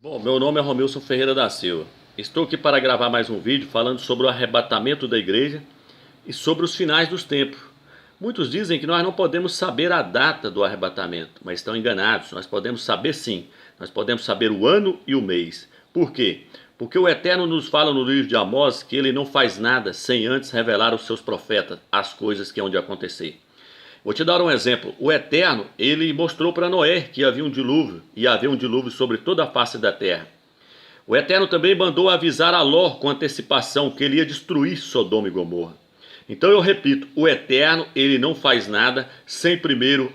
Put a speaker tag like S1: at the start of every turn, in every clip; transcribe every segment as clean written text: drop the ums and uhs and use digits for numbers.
S1: Bom, meu nome é Romilson Ferreira da Silva. Estou aqui para gravar mais um vídeo falando sobre o arrebatamento da igreja e sobre os finais dos tempos. Muitos dizem que nós não podemos saber a data do arrebatamento, mas estão enganados. Nós podemos saber sim, nós podemos saber o ano e o mês. Por quê? Porque o Eterno nos fala no livro de Amós que ele não faz nada sem antes revelar aos seus profetas as coisas que hão de acontecer. Vou te dar um exemplo. O Eterno, ele mostrou para Noé que havia um dilúvio, e havia um dilúvio sobre toda a face da terra. O Eterno também mandou avisar a Ló com antecipação que ele ia destruir Sodoma e Gomorra. Então eu repito, o Eterno, ele não faz nada sem primeiro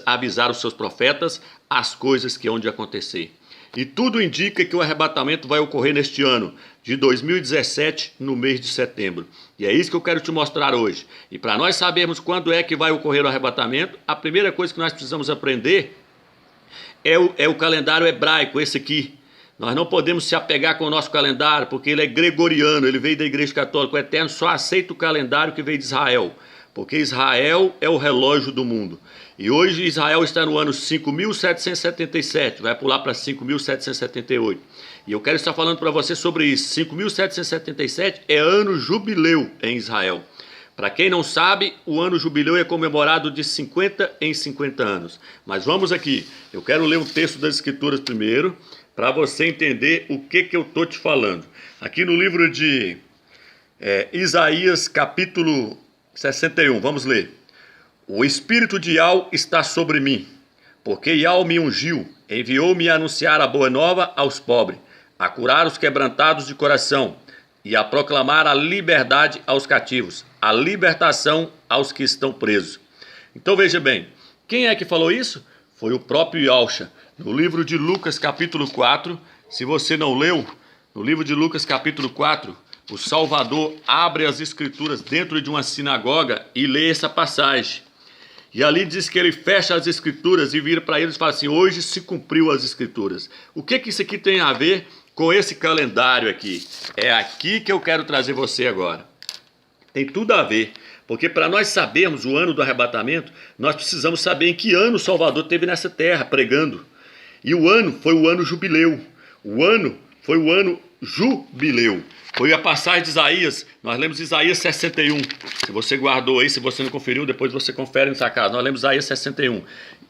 S1: avisar os seus profetas as coisas que hão de acontecer. E tudo indica que o arrebatamento vai ocorrer neste ano, de 2017, no mês de setembro. E é isso que eu quero te mostrar hoje. E para nós sabermos quando é que vai ocorrer o arrebatamento, a primeira coisa que nós precisamos aprender é o calendário hebraico, esse aqui. Nós não podemos se apegar com o nosso calendário, porque ele é gregoriano, ele veio da Igreja Católica. O Eterno só aceita o calendário que veio de Israel, porque Israel é o relógio do mundo. E hoje Israel está no ano 5.777, vai pular para 5.778. E eu quero estar falando para você sobre isso. 5.777 é ano jubileu em Israel. Para quem não sabe, o ano jubileu é comemorado de 50 em 50 anos. Mas vamos aqui, eu quero ler um texto das Escrituras primeiro, para você entender o que eu estou te falando. Aqui no livro de Isaías, capítulo 61, vamos ler. O Espírito de Yahweh está sobre mim, porque Yahweh me ungiu, enviou-me a anunciar a boa nova aos pobres, a curar os quebrantados de coração e a proclamar a liberdade aos cativos, a libertação aos que estão presos. Então veja bem, quem é que falou isso? Foi o próprio Yahshua, no livro de Lucas capítulo 4, se você não leu, no livro de Lucas capítulo 4, o Salvador abre as escrituras dentro de uma sinagoga e lê essa passagem. E ali diz que ele fecha as escrituras e vira para eles e fala assim, hoje se cumpriu as escrituras. O que isso aqui tem a ver com esse calendário aqui? É aqui que eu quero trazer você agora. Tem tudo a ver, porque para nós sabermos o ano do arrebatamento, nós precisamos saber em que ano o Salvador esteve nessa terra pregando. E o ano foi o ano jubileu. O ano foi o ano jubileu. Foi a passagem de Isaías, nós lemos Isaías 61. Se você guardou aí, se você não conferiu, depois você confere na sua casa. Nós lemos Isaías 61.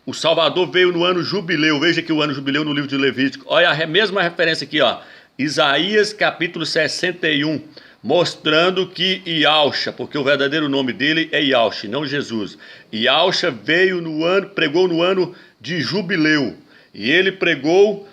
S1: O Salvador veio no ano jubileu. Veja aqui o ano jubileu no livro de Levítico. Olha a mesma referência aqui, ó. Isaías capítulo 61. Mostrando que Yahshua, porque o verdadeiro nome dele é Yahshua, não Jesus. Yahshua veio pregou no ano de jubileu. E ele pregou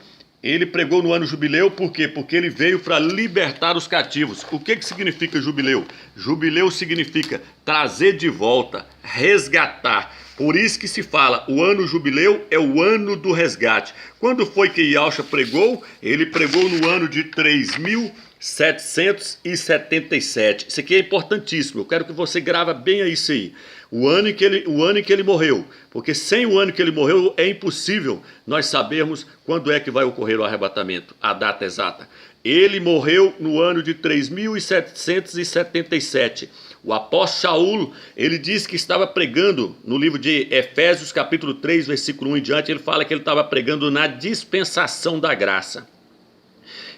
S1: no ano jubileu, por quê? Porque ele veio para libertar os cativos. O que significa jubileu? Jubileu significa trazer de volta, resgatar. Por isso que se fala, o ano jubileu é o ano do resgate. Quando foi que Yahshua pregou? Ele pregou no ano de 3.777. Isso aqui é importantíssimo, eu quero que você grava bem isso aí. O ano em que ele morreu, porque sem o ano que ele morreu é impossível nós sabermos quando é que vai ocorrer o arrebatamento, a data exata. Ele morreu no ano de 3.777. O apóstolo Shaul, ele diz que estava pregando no livro de Efésios capítulo 3, versículo 1 em diante, ele fala que ele estava pregando na dispensação da graça.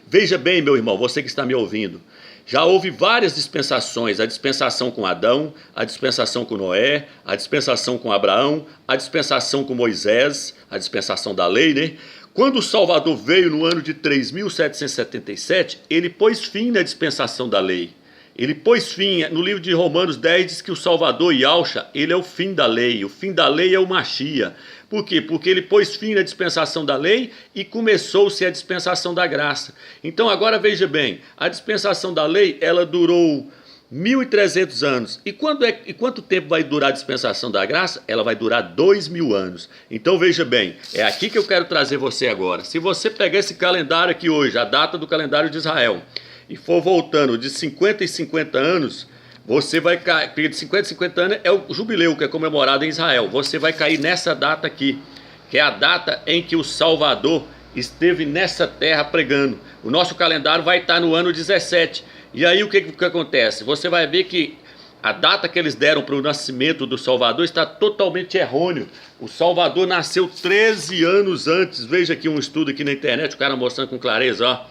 S1: Veja bem, meu irmão, você que está me ouvindo, já houve várias dispensações, a dispensação com Adão, a dispensação com Noé, a dispensação com Abraão, a dispensação com Moisés, a dispensação da lei, né? Quando o Salvador veio no ano de 3.777, ele pôs fim na dispensação da lei. Ele pôs fim, no livro de Romanos 10 diz que o Salvador Yahshua, ele é o fim da lei. O fim da lei é o Mashiach. Por quê? Porque ele pôs fim na dispensação da lei e começou-se a dispensação da graça. Então agora veja bem, a dispensação da lei, ela durou 1.300 anos. E quanto tempo vai durar a dispensação da graça? Ela vai durar 2.000 anos. Então veja bem, é aqui que eu quero trazer você agora. Se você pegar esse calendário aqui hoje, a data do calendário de Israel, e for voltando de 50 em 50 anos, você vai cair, de 50 em 50 anos é o jubileu que é comemorado em Israel. Você vai cair nessa data aqui, que é a data em que o Salvador esteve nessa terra pregando. O nosso calendário vai estar no ano 17. E aí o que acontece? Você vai ver que A data que eles deram para o nascimento do Salvador está totalmente errôneo. O Salvador nasceu 13 anos antes. Veja aqui um estudo aqui na internet, o cara mostrando com clareza, ó.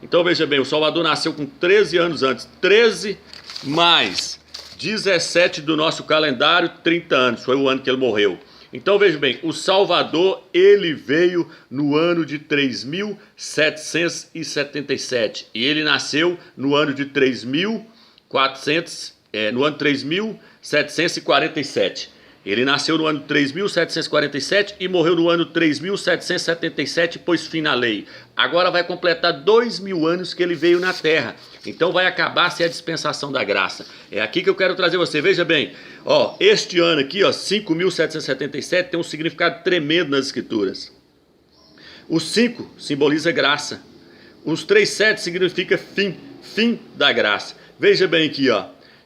S1: Então veja bem, o Salvador nasceu com 13 anos antes. 13 mais 17 do nosso calendário, 30 anos. Foi o ano que ele morreu. Então veja bem, o Salvador, ele veio no ano de 3.777. E ele nasceu no ano de 3.747. Ele nasceu no ano 3.747 e morreu no ano 3.777, pois fim na lei. Agora vai completar 2.000 anos que ele veio na Terra. Então vai acabar-se a dispensação da graça. É aqui que eu quero trazer você. Veja bem, ó, este ano aqui, ó, 5.777, tem um significado tremendo nas Escrituras. O 5 simboliza graça. Os 3 7 significa fim da graça. Veja bem aqui, ó.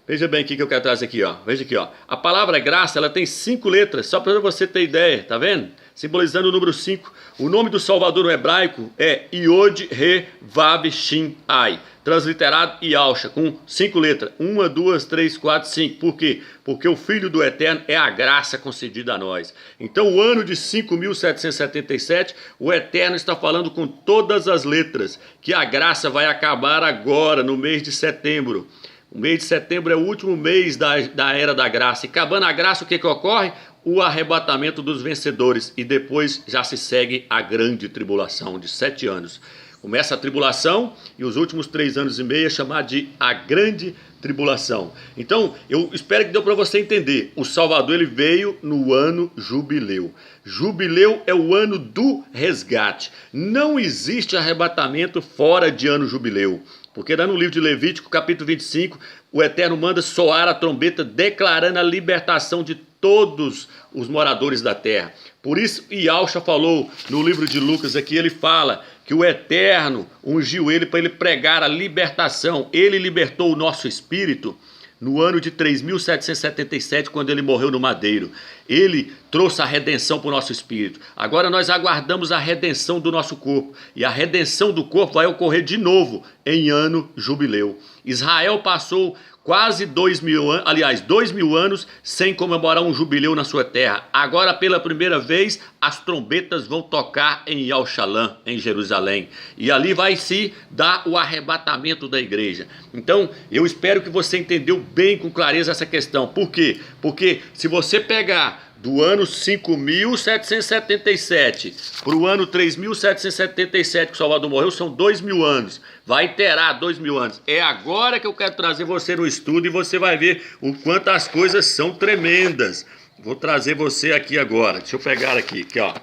S1: Veja bem aqui que eu quero trazer aqui, ó. Veja aqui, ó. A palavra graça, ela tem 5 letras, só para você ter ideia, tá vendo? Simbolizando o número 5. O nome do Salvador no hebraico é Yod, Re, Vav, Shin, Ai. Transliterado Yahshua, com 5 letras. 1, 2, 3, 4, 5. Por quê? Porque o Filho do Eterno é a graça concedida a nós. Então, o ano de 5.777, o Eterno está falando com todas as letras que a graça vai acabar agora, no mês de setembro. O mês de setembro é o último mês da era da graça. E acabando a graça, o que ocorre? O arrebatamento dos vencedores. E depois já se segue a grande tribulação de 7 anos. Começa a tribulação e os últimos 3 anos e meio é chamado de a grande tribulação. Então, eu espero que deu para você entender. O Salvador, ele veio no ano jubileu. Jubileu é o ano do resgate. Não existe arrebatamento fora de ano jubileu. Porque lá no livro de Levítico, capítulo 25, o Eterno manda soar a trombeta declarando a libertação de todos os moradores da terra. Por isso, Yahshua falou no livro de Lucas aqui, ele fala que o Eterno ungiu ele para ele pregar a libertação. Ele libertou o nosso espírito no ano de 3.777, quando ele morreu no madeiro. Ele trouxe a redenção para o nosso espírito. Agora nós aguardamos a redenção do nosso corpo. E a redenção do corpo vai ocorrer de novo em ano jubileu. Israel passou quase 2.000 anos, aliás, 2.000 anos sem comemorar um jubileu na sua terra. Agora, pela primeira vez, as trombetas vão tocar em Yahushalã, em Jerusalém. E ali vai se dar o arrebatamento da igreja. Então, eu espero que você entendeu bem com clareza essa questão. Por quê? Porque se você pegar do ano 5.777 para o ano 3.777 que o Salvador morreu, são 2.000 anos. Vai inteirar 2.000 anos. É agora que eu quero trazer você no estudo e você vai ver o quanto as coisas são tremendas. Vou trazer você aqui agora. Deixa eu pegar aqui, ó.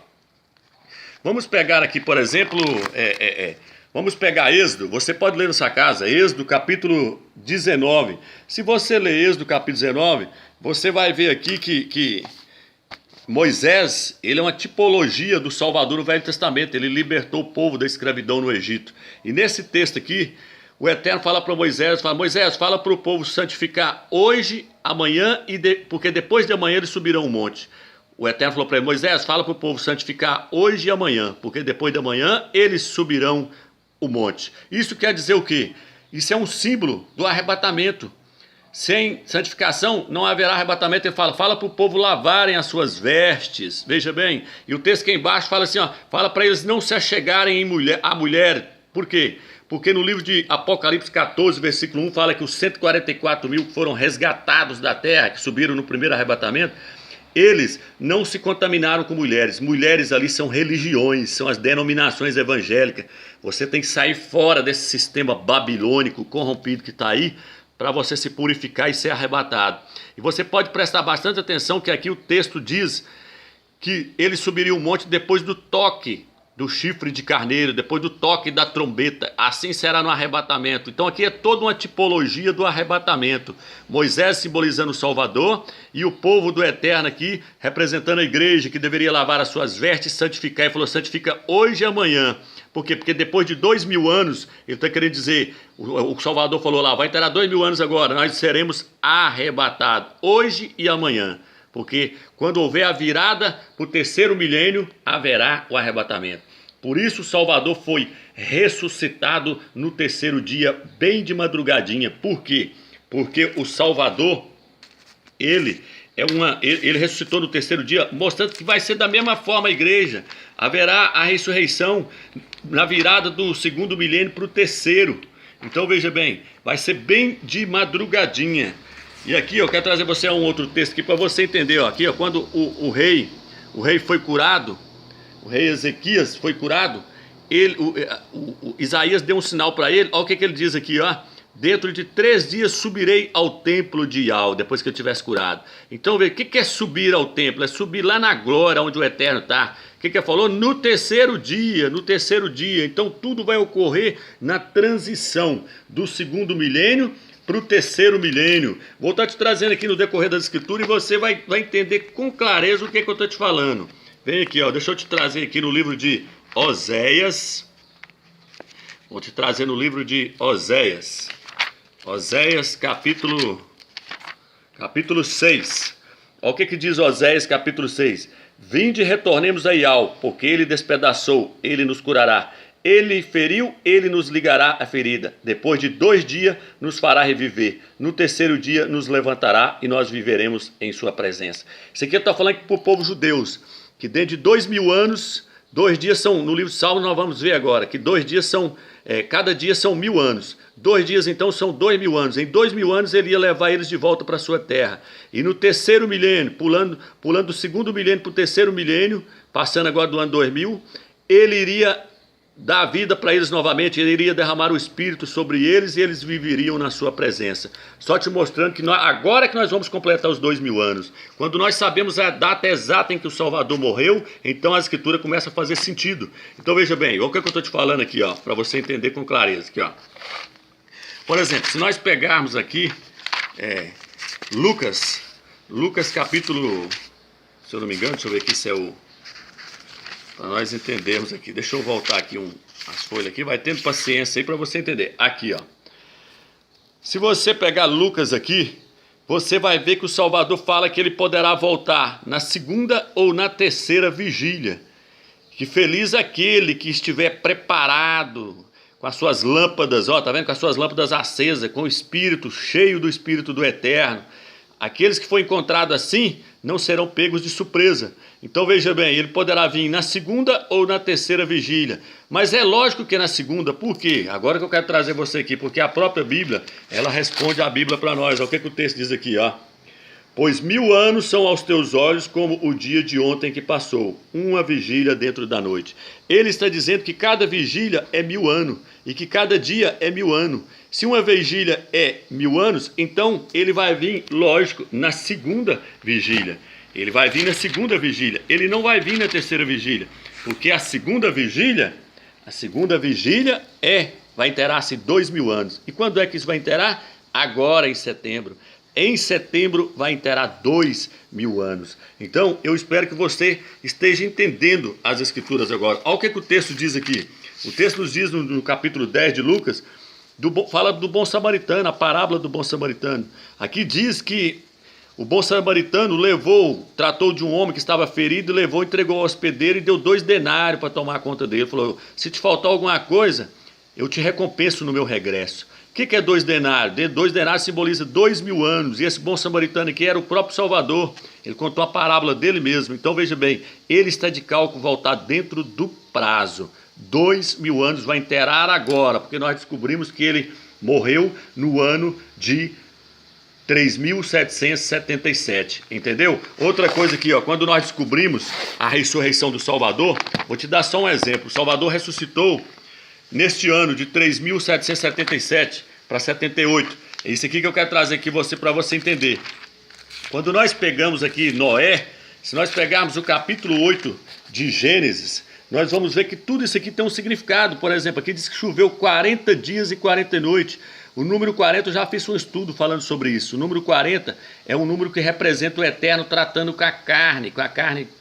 S1: Vamos pegar aqui, por exemplo, vamos pegar Êxodo. Você pode ler na sua casa, Êxodo capítulo 19. Se você ler Êxodo capítulo 19, você vai ver aqui que Moisés, ele é uma tipologia do Salvador no Velho Testamento. Ele libertou o povo da escravidão no Egito. E nesse texto aqui, o Eterno fala para Moisés, Moisés, fala para o povo santificar hoje, amanhã, porque depois de amanhã eles subirão o monte. O Eterno falou para ele, Moisés, fala para o povo santificar hoje e amanhã, porque depois de amanhã eles subirão o monte. Isso quer dizer o quê? Isso é um símbolo do arrebatamento. Sem santificação não haverá arrebatamento. Ele fala para o povo lavarem as suas vestes. Veja bem. E o texto aqui embaixo fala assim, ó, fala para eles não se achegarem a mulher. Por quê? Porque no livro de Apocalipse 14, versículo 1, fala que os 144 mil que foram resgatados da terra, que subiram no primeiro arrebatamento, eles não se contaminaram com mulheres. Mulheres ali são religiões, são as denominações evangélicas. Você tem que sair fora desse sistema babilônico corrompido que está aí, para você se purificar e ser arrebatado. E você pode prestar bastante atenção que aqui o texto diz que ele subiria o monte depois do toque do chifre de carneiro, depois do toque da trombeta. Assim será no arrebatamento. Então aqui é toda uma tipologia do arrebatamento. Moisés simbolizando o Salvador e o povo do Eterno aqui representando a igreja que deveria lavar as suas vestes e santificar. Ele falou, santifica hoje e amanhã. Por quê? Porque depois de 2.000 anos, ele está querendo dizer, o Salvador falou lá, vai ter 2.000 anos agora, nós seremos arrebatados, hoje e amanhã. Porque quando houver a virada para o 3º milênio, haverá o arrebatamento. Por isso o Salvador foi ressuscitado no 3º dia, bem de madrugadinha. Por quê? Porque o Salvador, ele ressuscitou no terceiro dia, mostrando que vai ser da mesma forma a igreja. Haverá a ressurreição na virada do segundo milênio para o terceiro. Então veja bem, vai ser bem de madrugadinha. E aqui eu quero trazer você a um outro texto aqui para você entender. Ó, aqui, ó, quando o rei foi curado, o rei Ezequias foi curado, Isaías deu um sinal para ele. Olha o que ele diz aqui, ó. Dentro de 3 dias subirei ao templo de Yahweh, depois que eu tivesse curado. Então, veja, o que é subir ao templo? É subir lá na glória, onde o Eterno está. O que ele falou? No terceiro dia. Então, tudo vai ocorrer na transição do segundo milênio para o terceiro milênio. Vou estar te trazendo aqui no decorrer das escrituras e você vai entender com clareza o que eu estou te falando. Vem aqui, ó, deixa eu te trazer aqui no livro de Oséias. Vou te trazer no livro de Oséias. Oséias capítulo 6. Olha o que diz Oséias capítulo 6. Vinde e retornemos a Yahweh, porque ele despedaçou, ele nos curará. Ele feriu, ele nos ligará a ferida. Depois de 2 dias nos fará reviver. No terceiro dia nos levantará e nós viveremos em sua presença. Isso aqui eu estou falando para o povo judeus, que dentro de 2000 anos, 2 dias são, no livro de Salmos nós vamos ver agora, que 2 dias são, cada dia são 1000 anos. 2 dias então são 2000 anos. Em 2000 anos ele ia levar eles de volta para a sua terra. E no terceiro milênio, pulando do segundo milênio para o terceiro milênio, passando agora do ano 2000, ele iria dar vida para eles novamente, ele iria derramar o Espírito sobre eles e eles viveriam na sua presença. Só te mostrando que agora que nós vamos completar os 2000 anos. Quando nós sabemos a data exata em que o Salvador morreu, então a Escritura começa a fazer sentido. Então veja bem, olha o que eu estou te falando aqui, ó, para você entender com clareza. Aqui, ó. Por exemplo, se nós pegarmos aqui Lucas capítulo, se eu não me engano, deixa eu ver aqui se é o... Para nós entendermos aqui, deixa eu voltar aqui as folhas aqui, vai tendo paciência aí para você entender. Aqui, ó. Se você pegar Lucas aqui, você vai ver que o Salvador fala que ele poderá voltar na segunda ou na terceira vigília. Que feliz aquele que estiver preparado com as suas lâmpadas, ó, tá vendo? Com as suas lâmpadas acesas, com o Espírito, cheio do Espírito do Eterno. Aqueles que foram encontrados assim não serão pegos de surpresa. Então veja bem, ele poderá vir na segunda ou na terceira vigília. Mas é lógico que é na segunda. Por quê? Agora que eu quero trazer você aqui, porque a própria Bíblia, ela responde a Bíblia para nós. Olha o que o texto diz aqui, ó. Pois 1000 anos são aos teus olhos como o dia de ontem que passou, uma vigília dentro da noite. Ele está dizendo que cada vigília é 1000 anos e que cada dia é 1000 anos. Se uma vigília é 1000 anos, então ele vai vir, lógico, na segunda vigília. Ele vai vir na segunda vigília. Ele não vai vir na terceira vigília, porque a segunda vigília vai inteirar-se 2000 anos. E quando é que isso vai inteirar? Agora em setembro. Em setembro vai inteirar 2000 anos. Então eu espero que você esteja entendendo as Escrituras agora. Olha o que o texto diz aqui. O texto nos diz no capítulo 10 de Lucas, fala do bom samaritano, a parábola do bom samaritano. Aqui diz que o bom samaritano tratou de um homem que estava ferido, entregou ao hospedeiro e deu 2 denários para tomar conta dele. Falou, se te faltar alguma coisa, eu te recompenso no meu regresso. O que é 2 denários? 2 denários simboliza 2000 anos. E esse bom samaritano aqui era o próprio Salvador. Ele contou a parábola dele mesmo. Então veja bem, ele está de cálculo voltar dentro do prazo. 2000 anos vai inteirar agora, porque nós descobrimos que ele morreu no ano de 3777, entendeu? Outra coisa aqui, ó, quando nós descobrimos a ressurreição do Salvador, vou te dar só um exemplo. O Salvador ressuscitou neste ano de 3777 para 78. É isso aqui que eu quero trazer aqui para você entender. Quando nós pegamos aqui Noé, se nós pegarmos o capítulo 8 de Gênesis, nós vamos ver que tudo isso aqui tem um significado. Por exemplo, aqui diz que choveu 40 dias e 40 noites. O número 40, eu já fiz um estudo falando sobre isso. O número 40 é um número que representa o Eterno tratando com a carne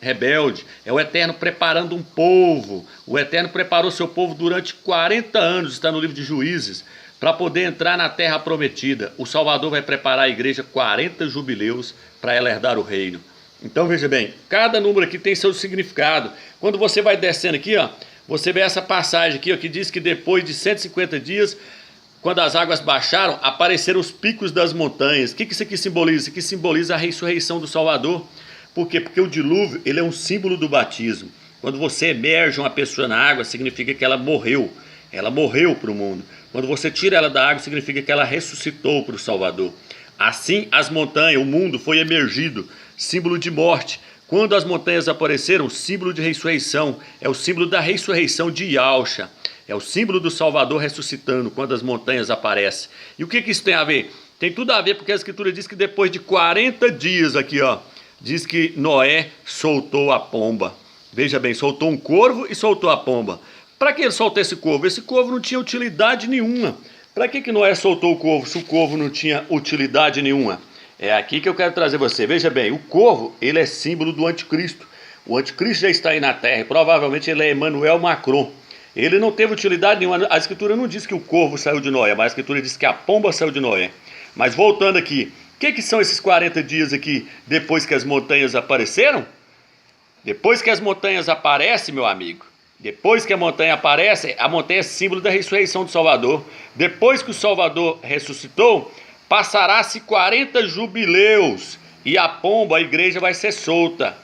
S1: rebelde. É o Eterno preparando um povo. O Eterno preparou seu povo durante 40 anos, está no livro de Juízes, para poder entrar na terra prometida. O Salvador vai preparar a igreja 40 jubileus para ela herdar o reino. Então veja bem, cada número aqui tem seu significado. Quando você vai descendo aqui, ó, você vê essa passagem aqui, ó, que diz que depois de 150 dias... quando as águas baixaram, apareceram os picos das montanhas. O que isso aqui simboliza? Isso aqui simboliza a ressurreição do Salvador. Por quê? Porque o dilúvio, ele é um símbolo do batismo. Quando você emerge uma pessoa na água, significa que ela morreu. Ela morreu para o mundo. Quando você tira ela da água, significa que ela ressuscitou para o Salvador. Assim, as montanhas, o mundo foi emergido, símbolo de morte. Quando as montanhas apareceram, símbolo de ressurreição. É o símbolo da ressurreição de Yahshua. É o símbolo do Salvador ressuscitando quando as montanhas aparecem. E o que isso tem a ver? Tem tudo a ver porque a Escritura diz que depois de 40 dias aqui, ó, diz que Noé soltou a pomba. Veja bem, soltou um corvo e soltou a pomba. Para que ele soltou esse corvo? Esse corvo não tinha utilidade nenhuma. Para que Noé soltou o corvo se o corvo não tinha utilidade nenhuma? É aqui que eu quero trazer você. Veja bem, o corvo, ele é símbolo do anticristo. O anticristo já está aí na terra e provavelmente ele é Emmanuel Macron. Ele não teve utilidade nenhuma. A Escritura não diz que o corvo saiu de Noé, mas a Escritura diz que a pomba saiu de Noé. Mas voltando aqui, o que são esses 40 dias aqui depois que as montanhas apareceram? Depois que as montanhas aparecem, meu amigo, depois que a montanha aparece, a montanha é símbolo da ressurreição do Salvador. Depois que o Salvador ressuscitou, passará-se 40 jubileus e a pomba, a igreja, vai ser solta.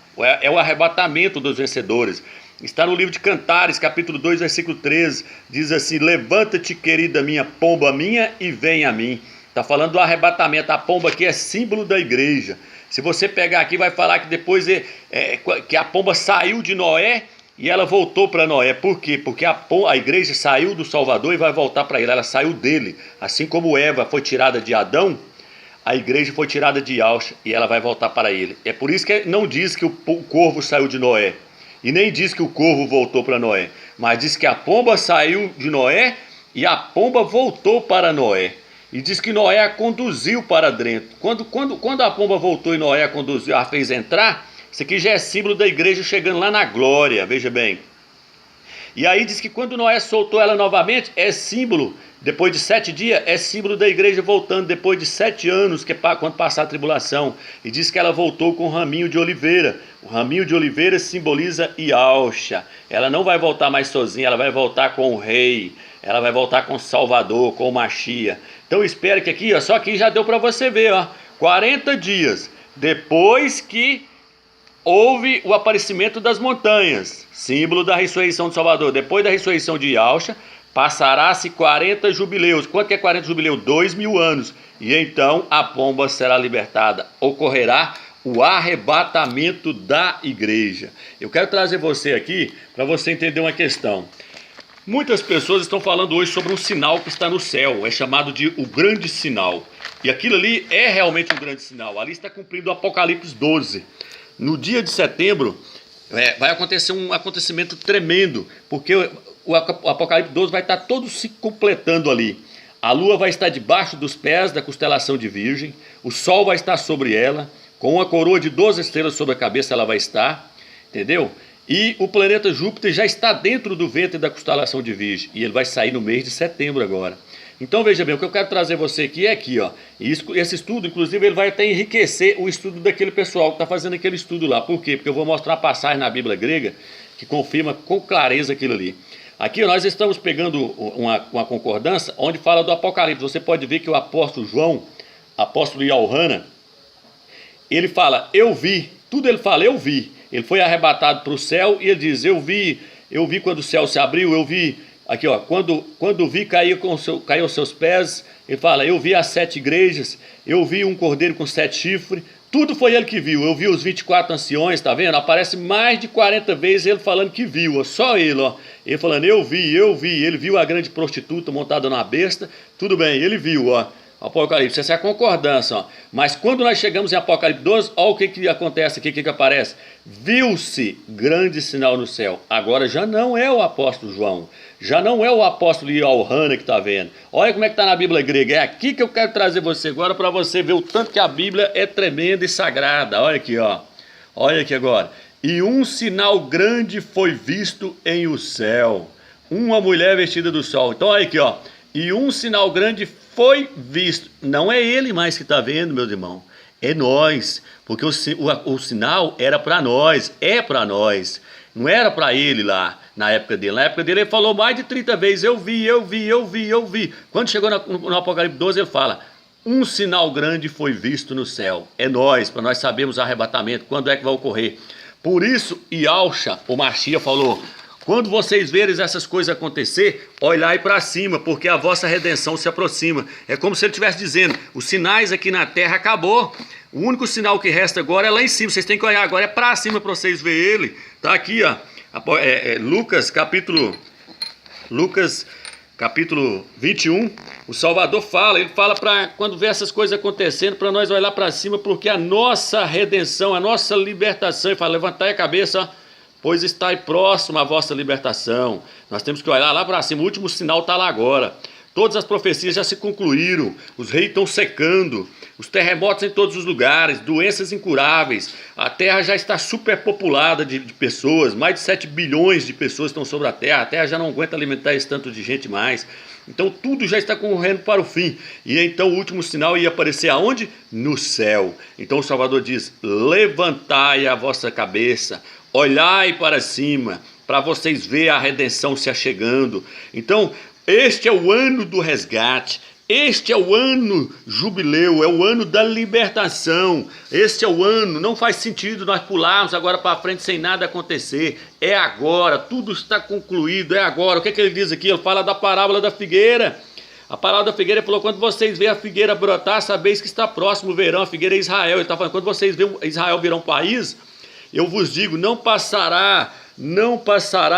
S1: É o arrebatamento dos vencedores. Está no livro de Cantares, capítulo 2, versículo 13. Diz assim: levanta-te, querida minha, pomba minha, e vem a mim. Está falando do arrebatamento. A pomba aqui é símbolo da igreja. Se você pegar aqui, vai falar que depois que a pomba saiu de Noé e ela voltou para Noé. Por quê? Porque a igreja saiu do Salvador e vai voltar para ele. Ela saiu dele. Assim como Eva foi tirada de Adão, a igreja foi tirada de Yahshua e ela vai voltar para ele. É por isso que não diz que o corvo saiu de Noé. E nem diz que o corvo voltou para Noé. Mas diz que a pomba saiu de Noé e a pomba voltou para Noé. E diz que Noé a conduziu para dentro. Quando a pomba voltou e Noé a conduziu, a fez entrar, isso aqui já é símbolo da igreja chegando lá na glória, veja bem. E aí diz que quando Noé soltou ela novamente, é símbolo, depois de 7 dias, é símbolo da igreja voltando depois de 7 anos, que é quando passar a tribulação. E diz que ela voltou com um raminho de oliveira. O raminho de oliveira simboliza Yahshua. Ela não vai voltar mais sozinha, ela vai voltar com o rei. Ela vai voltar com o Salvador, com o Mashiach. Então espero que aqui, ó, só aqui já deu para você ver, ó, 40 dias depois que houve o aparecimento das montanhas, símbolo da ressurreição do Salvador. Depois da ressurreição de Yahshua, passará-se 40 jubileus. Quanto que é 40 jubileus? 2000 anos. E então a pomba será libertada. Ocorrerá o arrebatamento da igreja. Eu quero trazer você aqui para você entender uma questão. Muitas pessoas estão falando hoje sobre um sinal que está no céu, é chamado de o grande sinal. E aquilo ali é realmente um grande sinal. Ali está cumprido o Apocalipse 12. No dia de setembro vai acontecer um acontecimento tremendo, porque o Apocalipse 12 vai estar todo se completando ali. A lua vai estar debaixo dos pés da constelação de Virgem, o sol vai estar sobre ela, com uma coroa de 12 estrelas sobre a cabeça ela vai estar, entendeu? E o planeta Júpiter já está dentro do ventre da constelação de Virgem, e ele vai sair no mês de setembro agora. Então veja bem, o que eu quero trazer você aqui é aqui, ó. Esse estudo, inclusive, ele vai até enriquecer o estudo daquele pessoal que está fazendo aquele estudo lá. Por quê? Porque eu vou mostrar uma passagem na Bíblia grega que confirma com clareza aquilo ali. Aqui nós estamos pegando uma concordância onde fala do Apocalipse. Você pode ver que o apóstolo João, apóstolo Yohana, ele fala, eu vi. Tudo ele fala, eu vi. Ele foi arrebatado para o céu e ele diz, eu vi quando o céu se abriu, eu vi. Aqui, ó, quando vi caiu aos seus pés, ele fala, eu vi as 7 igrejas, eu vi um cordeiro com 7 chifres, tudo foi ele que viu. Eu vi os 24 anciões, tá vendo? Aparece mais de 40 vezes ele falando que viu, ó, só ele, ó. Ele falando, eu vi, ele viu a grande prostituta montada na besta, tudo bem, ele viu, ó. Apocalipse, essa é a concordância, ó. Mas quando nós chegamos em Apocalipse 12, olha o que acontece aqui, o que aparece. Viu-se grande sinal no céu. Agora já não é o apóstolo João, já não é o apóstolo Yohana que está vendo. Olha como é que está na Bíblia grega. É aqui que eu quero trazer você agora para você ver o tanto que a Bíblia é tremenda e sagrada. Olha aqui, ó. Olha aqui agora. E um sinal grande foi visto em o céu. Uma mulher vestida do sol. Então olha aqui, ó. E um sinal grande foi visto. Não é ele mais que está vendo, meus irmãos. É nós. Porque o sinal era para nós. É para nós. Não era para ele lá. na época dele. Na época dele ele falou mais de 30 vezes, eu vi. Quando chegou no Apocalipse 12 ele fala, um sinal grande foi visto no céu. É nós, para nós sabermos o arrebatamento, quando é que vai ocorrer. Por isso, Yahshua, o Mashiach, falou, quando vocês verem essas coisas acontecer, olhai para cima, porque a vossa redenção se aproxima. É como se ele estivesse dizendo, os sinais aqui na terra acabou. O único sinal que resta agora é lá em cima. Vocês têm que olhar agora, é para cima para vocês verem ele. Tá aqui, ó. Lucas capítulo 21. O Salvador fala, ele fala para quando vê essas coisas acontecendo, para nós olhar para cima, porque a nossa redenção, a nossa libertação, ele fala, levantai a cabeça, ó, pois está aí próximo a vossa libertação. Nós temos que olhar lá para cima, o último sinal está lá agora. Todas as profecias já se concluíram, os reis estão secando, os terremotos em todos os lugares, doenças incuráveis, a terra já está superpopulada de pessoas, mais de 7 bilhões de pessoas estão sobre a terra já não aguenta alimentar esse tanto de gente mais. Então tudo já está correndo para o fim. E então o último sinal ia aparecer aonde? No céu. Então o Salvador diz, levantai a vossa cabeça, olhai para cima, para vocês verem a redenção se achegando. Então, este é o ano do resgate, este é o ano jubileu, é o ano da libertação. Este é o ano, não faz sentido nós pularmos agora para frente sem nada acontecer. É agora, tudo está concluído, é agora. O que ele diz aqui? Ele fala da parábola da figueira. A parábola da figueira falou, quando vocês veem a figueira brotar, sabeis que está próximo o verão. A figueira é Israel. Ele está falando, quando vocês veem Israel virar um país, eu vos digo, não passará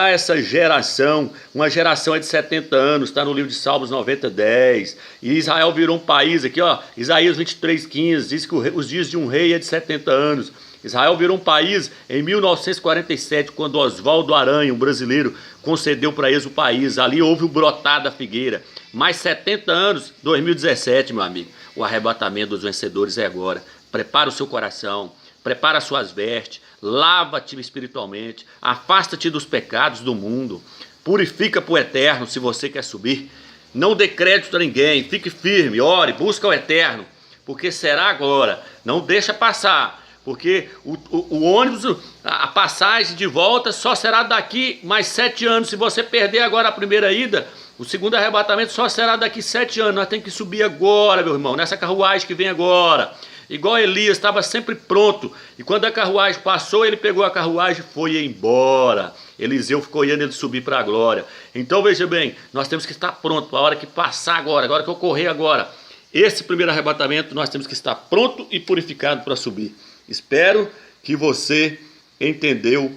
S1: essa geração. Uma geração é de 70 anos, está no livro de Salmos 90:10. E Israel virou um país aqui, ó, Isaías 23:15, diz que os dias de um rei é de 70 anos. Israel virou um país em 1947, quando Oswaldo Aranha, um brasileiro, concedeu para eles o país. Ali houve o brotar da figueira. Mais 70 anos, 2017, meu amigo. O arrebatamento dos vencedores é agora. Prepara o seu coração, prepara as suas vestes, lava-te espiritualmente, afasta-te dos pecados do mundo, purifica para o eterno se você quer subir. Não dê crédito a ninguém, fique firme, ore, busca o eterno, porque será agora, não deixa passar, porque o ônibus, a passagem de volta só será daqui mais 7 anos. Se você perder agora a primeira ida, o segundo arrebatamento só será daqui 7 anos. Nós temos que subir agora, meu irmão, nessa carruagem que vem agora. Igual Elias, estava sempre pronto. E quando a carruagem passou, ele pegou a carruagem e foi embora. Eliseu ficou olhando ele subir para a glória. Então veja bem, nós temos que estar pronto para a hora que passar agora que ocorrer agora. Esse primeiro arrebatamento, nós temos que estar pronto e purificado para subir. Espero que você entendeu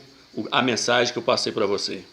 S1: a mensagem que eu passei para você.